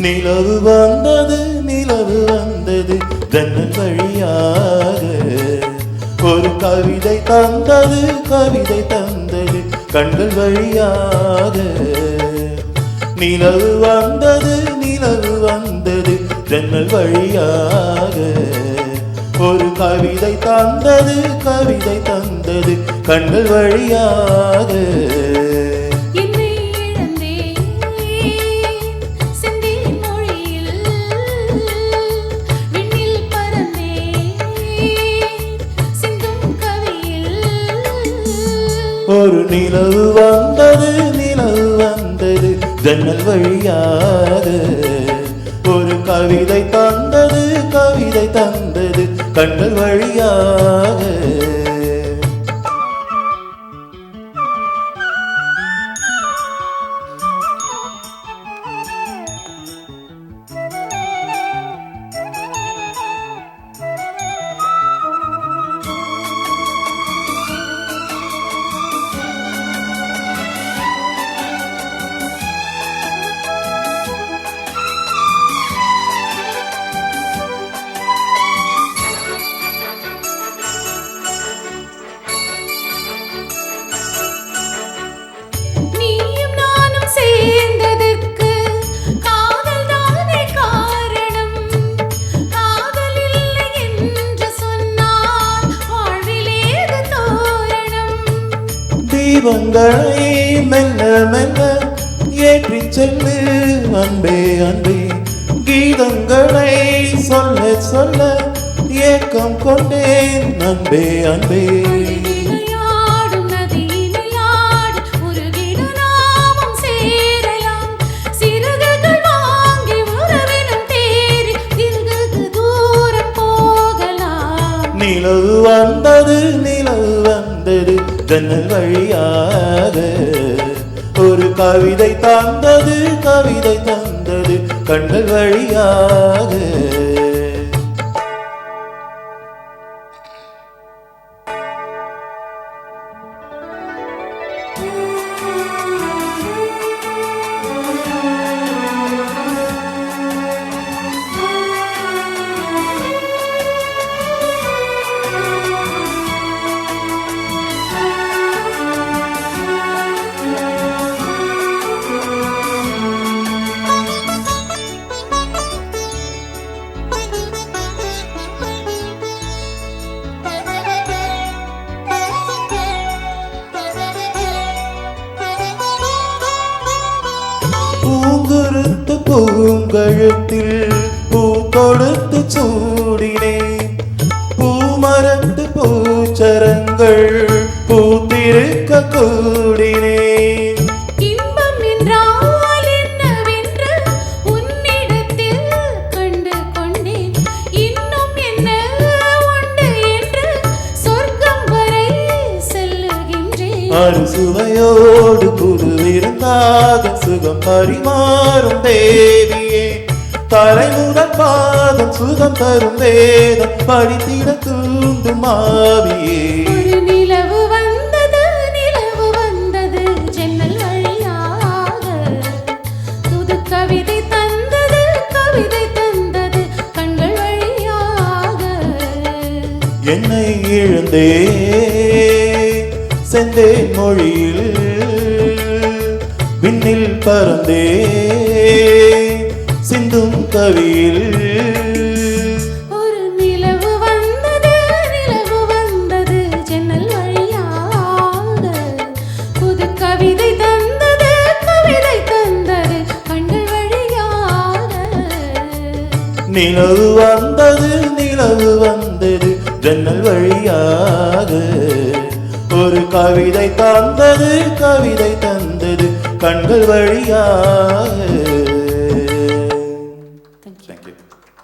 நிலவு வந்தது நிலவு வந்தது ஜன்னல் வழியாக ஒரு கவிதை தந்தது கவிதை தந்தது கண்கள் வழியாக நிலவு வந்தது ஜன்னல் வழியாக ஒரு கவிதை தந்தது கவிதை தந்தது கண்கள் வழியாக ஒரு நிலவு வந்தது ஜன்னல் வழியாக ஒரு கவிதை தந்தது கவிதை தந்தது கண்கள் வழியாக தீபங்களை மெல்ல மெல்ல ஏற்றி செல்லு அன்பே அன்பே கீதங்களை சொல்ல சொல்ல ஏக்கம் கொண்டேன் அன்பே அன்பே நிலவு வந்தது ஜன்னல் வழியாக ஒரு கவிதை தந்தது கவிதை தந்தது கண்கள் வழியாக பூங்குருத்து பூங்கழுத்தில் பூ கொடுத்து சூடினேன் பூமரத்து பூச்சரங்கள் பூத்திருக்க கூடினேன் இன்பம் என்றால் என்னவென்று உன்னிடத்தில் கண்டு கொண்டேன் இன்னும் என்ன உண்டு என்று சொர்க்கம் வரை செல்லுகின்றேன் அறுசுவையோடு புது விருந்தாக சுகம் பரிமாறும் தேவியே தலைமுதல் பாதம் சுகம் தரும் வேதம் படித்திட தூண்டும் ஆவியே ஒரு நிலவு வந்தது ஜன்னல் வழியாக புது கவிதை தந்தது கவிதை தந்தது கண்கள் வழியாக என்னை இழந்தே செந்தேன் மொழியில் விண்ணில் பறந்தே சிந்தும் கவியில் ஒரு நிலவு வந்தது ஜன்னல் வழியாக புது கவிதை தந்தது கவிதை தந்தது கண்கள் வழியாக நிலவு வந்தது ஜன்னல் வழியாக ஒரு கவிதை தந்தது கவிதை தந்தது கண்கள் வழியாக